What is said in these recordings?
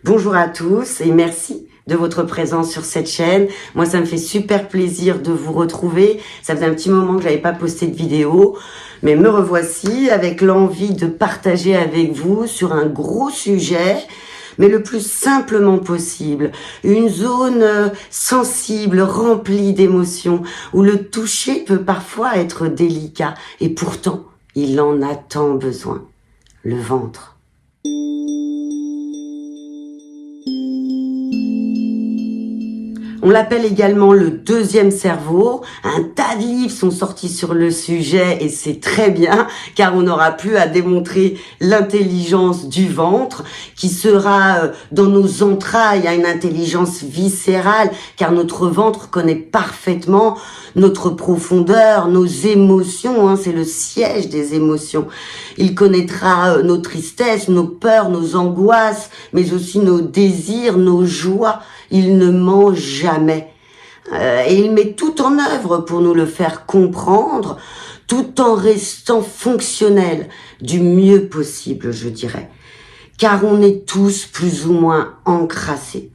Bonjour à tous et merci de votre présence sur cette chaîne. Moi, ça me fait super plaisir de vous retrouver. Ça faisait un petit moment que j'avais pas posté de vidéo, mais me revoici avec l'envie de partager avec vous sur un gros sujet, mais le plus simplement possible. Une zone sensible, remplie d'émotions, où le toucher peut parfois être délicat, et pourtant, il en a tant besoin. Le ventre. On l'appelle également le deuxième cerveau. Un tas de livres sont sortis sur le sujet et c'est très bien car on n'aura plus à démontrer l'intelligence du ventre qui sera dans nos entrailles, une intelligence viscérale car notre ventre connaît parfaitement notre profondeur, nos émotions, c'est le siège des émotions. Il connaîtra nos tristesses, nos peurs, nos angoisses, mais aussi nos désirs, nos joies. Il ne ment jamais. Et il met tout en œuvre pour nous le faire comprendre, tout en restant fonctionnel du mieux possible, je dirais. Car on est tous plus ou moins encrassés.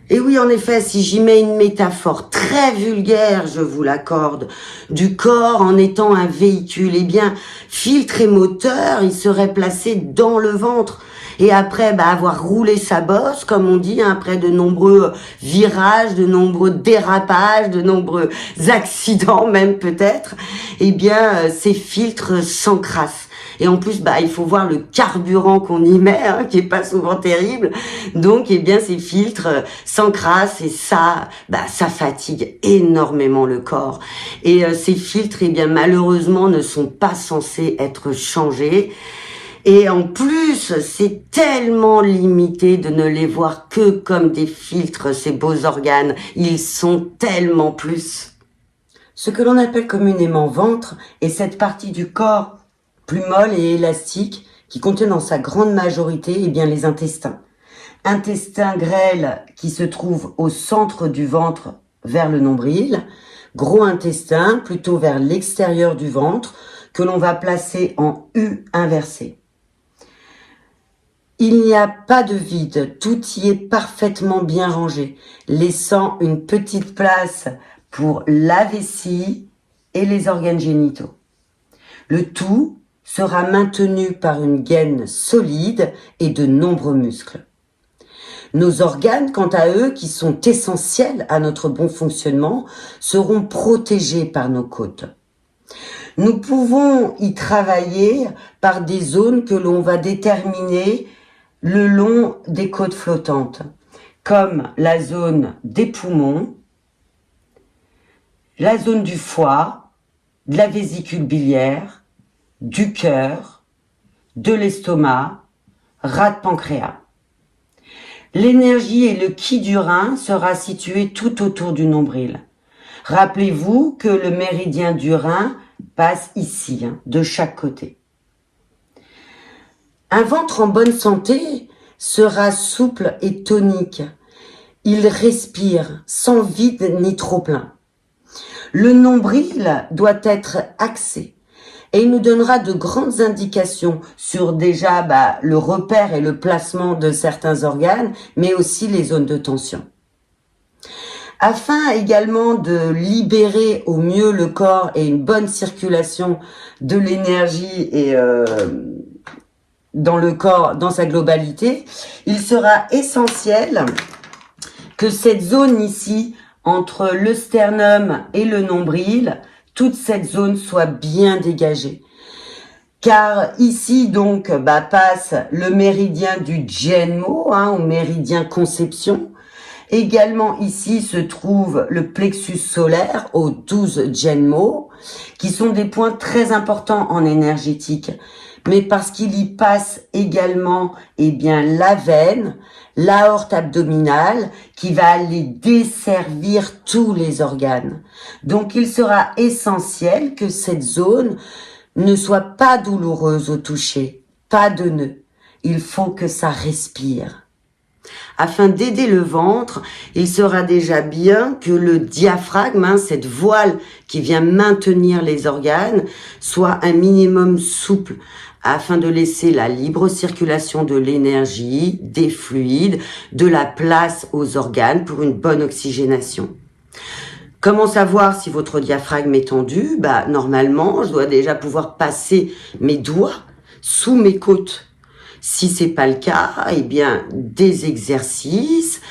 Et oui, en effet, si j'y mets une métaphore très vulgaire, je vous l'accorde, du corps en étant un véhicule, eh bien, filtre et moteur, il serait placé dans le ventre. Et après avoir roulé sa bosse, comme on dit, après de nombreux virages, de nombreux dérapages, de nombreux accidents même peut-être, eh bien, ces filtres s'encrassent. Et en plus, il faut voir le carburant qu'on y met, qui est pas souvent terrible. Donc, eh bien, ces filtres s'encrassent et ça fatigue énormément le corps. Et ces filtres, eh bien, malheureusement, ne sont pas censés être changés. Et en plus, c'est tellement limité de ne les voir que comme des filtres, ces beaux organes. Ils sont tellement plus. Ce que l'on appelle communément ventre est cette partie du corps plus molle et élastique qui contient dans sa grande majorité les intestins. Intestin grêle qui se trouve au centre du ventre vers le nombril. Gros intestin plutôt vers l'extérieur du ventre que l'on va placer en U inversé. Il n'y a pas de vide, tout y est parfaitement bien rangé, laissant une petite place pour la vessie et les organes génitaux. Le tout sera maintenu par une gaine solide et de nombreux muscles. Nos organes, quant à eux, qui sont essentiels à notre bon fonctionnement, seront protégés par nos côtes. Nous pouvons y travailler par des zones que l'on va déterminer le long des côtes flottantes, comme la zone des poumons, la zone du foie, de la vésicule biliaire, du cœur, de l'estomac, ras de pancréas. L'énergie et le ki du rein sera situé tout autour du nombril. Rappelez-vous que le méridien du rein passe ici, de chaque côté. Un ventre en bonne santé sera souple et tonique. Il respire sans vide ni trop plein. Le nombril doit être axé et il nous donnera de grandes indications sur déjà le repère et le placement de certains organes, mais aussi les zones de tension. Afin également de libérer au mieux le corps et une bonne circulation de l'énergie et dans le corps, dans sa globalité, il sera essentiel que cette zone ici, entre le sternum et le nombril, toute cette zone soit bien dégagée. Car ici, donc, passe le méridien du Genmo, au méridien conception. Également, ici, se trouve le plexus solaire, aux 12 Genmo, qui sont des points très importants en énergétique. Mais parce qu'il y passe également, la veine, l'aorte abdominale, qui va aller desservir tous les organes. Donc, il sera essentiel que cette zone ne soit pas douloureuse au toucher, pas de nœud. Il faut que ça respire. Afin d'aider le ventre, il sera déjà bien que le diaphragme, cette voile qui vient maintenir les organes, soit un minimum souple, afin de laisser la libre circulation de l'énergie, des fluides, de la place aux organes pour une bonne oxygénation. Comment savoir si votre diaphragme est tendu? Normalement, je dois déjà pouvoir passer mes doigts sous mes côtes. Si c'est pas le cas, des exercices,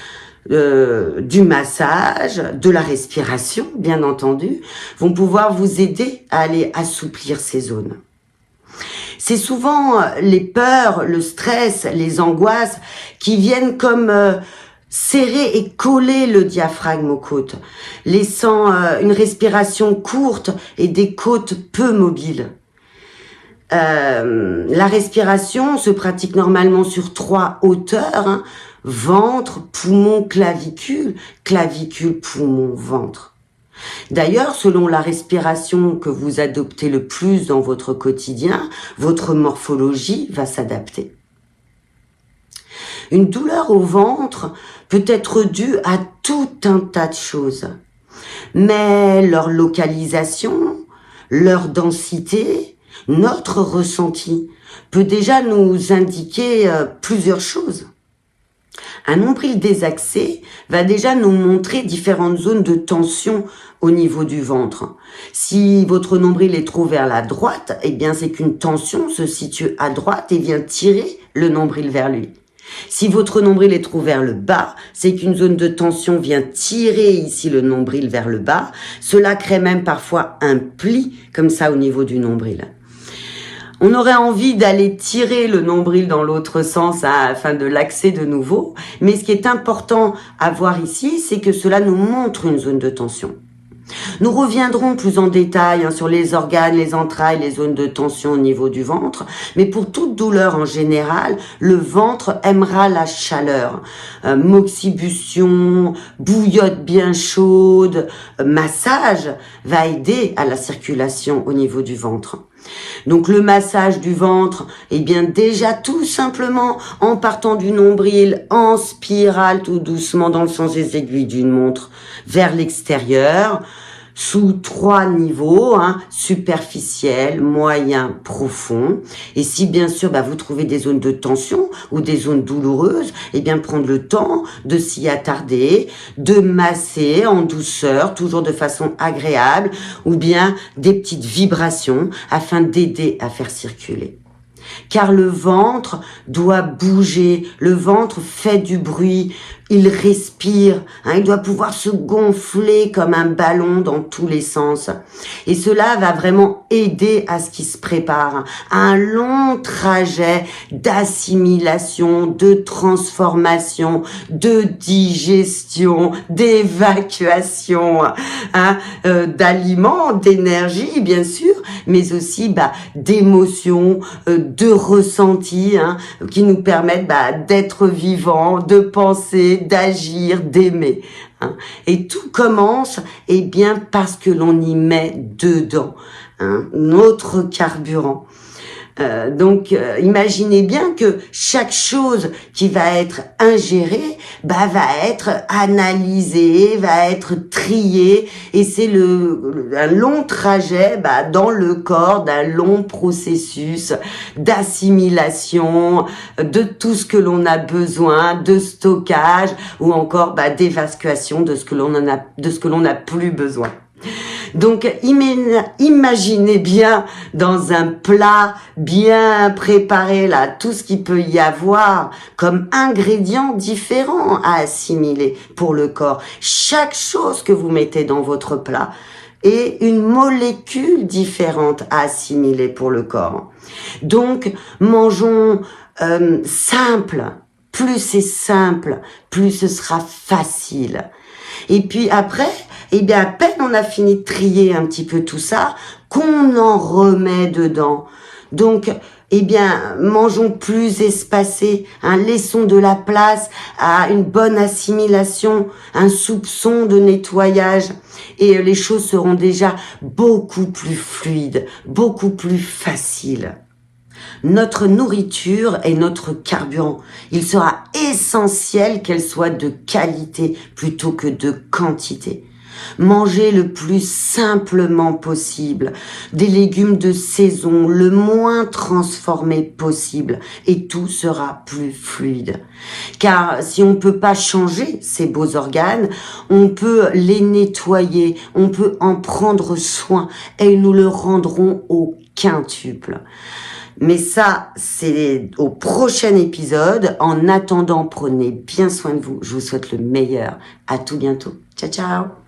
du massage, de la respiration, bien entendu, vont pouvoir vous aider à aller assouplir ces zones. C'est souvent les peurs, le stress, les angoisses qui viennent comme serrer et coller le diaphragme aux côtes, laissant une respiration courte et des côtes peu mobiles. La respiration se pratique normalement sur 3 hauteurs, ventre, poumon, clavicule, clavicule, poumon, ventre. D'ailleurs, selon la respiration que vous adoptez le plus dans votre quotidien, votre morphologie va s'adapter. Une douleur au ventre peut être due à tout un tas de choses, mais leur localisation, leur densité, notre ressenti peut déjà nous indiquer plusieurs choses. Un nombril désaxé va déjà nous montrer différentes zones de tension au niveau du ventre. Si votre nombril est trop vers la droite, c'est qu'une tension se situe à droite et vient tirer le nombril vers lui. Si votre nombril est trop vers le bas, c'est qu'une zone de tension vient tirer ici le nombril vers le bas. Cela crée même parfois un pli comme ça au niveau du nombril. On aurait envie d'aller tirer le nombril dans l'autre sens afin de l'axer de nouveau. Mais ce qui est important à voir ici, c'est que cela nous montre une zone de tension. Nous reviendrons plus en détail sur les organes, les entrailles, les zones de tension au niveau du ventre. Mais pour toute douleur en général, le ventre aimera la chaleur. Moxibustion, bouillotte bien chaude, massage va aider à la circulation au niveau du ventre. Donc le massage du ventre, déjà tout simplement en partant du nombril en spirale tout doucement dans le sens des aiguilles d'une montre vers l'extérieur, sous 3 niveaux, superficiel, moyen, profond. Et si bien sûr vous trouvez des zones de tension ou des zones douloureuses, prendre le temps de s'y attarder, de masser en douceur, toujours de façon agréable, ou bien des petites vibrations afin d'aider à faire circuler. Car le ventre doit bouger, le ventre fait du bruit, il respire, il doit pouvoir se gonfler comme un ballon dans tous les sens. Et cela va vraiment aider à ce qu'il se prépare à un long trajet d'assimilation, de transformation, de digestion, d'évacuation, d'aliments, d'énergie bien sûr, mais aussi d'émotions, de ressentis qui nous permettent d'être vivants, de penser, d'agir, d'aimer. Et tout commence parce que l'on y met dedans notre carburant. Donc, imaginez bien que chaque chose qui va être ingérée, va être analysée, va être triée, et c'est un long trajet, dans le corps, d'un long processus d'assimilation de tout ce que l'on a besoin, de stockage, ou encore d'évacuation de ce que l'on n'a plus besoin. Donc, imaginez bien dans un plat bien préparé, tout ce qu'il peut y avoir comme ingrédients différents à assimiler pour le corps. Chaque chose que vous mettez dans votre plat est une molécule différente à assimiler pour le corps. Donc, mangeons simple. Plus c'est simple, plus ce sera facile. Et puis après, à peine on a fini de trier un petit peu tout ça, qu'on en remet dedans. Donc, mangeons plus espacé, laissons de la place à une bonne assimilation, un soupçon de nettoyage, et les choses seront déjà beaucoup plus fluides, beaucoup plus faciles. Notre nourriture est notre carburant. Il sera essentiel qu'elle soit de qualité plutôt que de quantité. Mangez le plus simplement possible, des légumes de saison, le moins transformés possible, et tout sera plus fluide. Car si on ne peut pas changer ces beaux organes, on peut les nettoyer, on peut en prendre soin, et nous le rendrons au quintuple. Mais ça, c'est au prochain épisode. En attendant, prenez bien soin de vous. Je vous souhaite le meilleur. À tout bientôt. Ciao, ciao.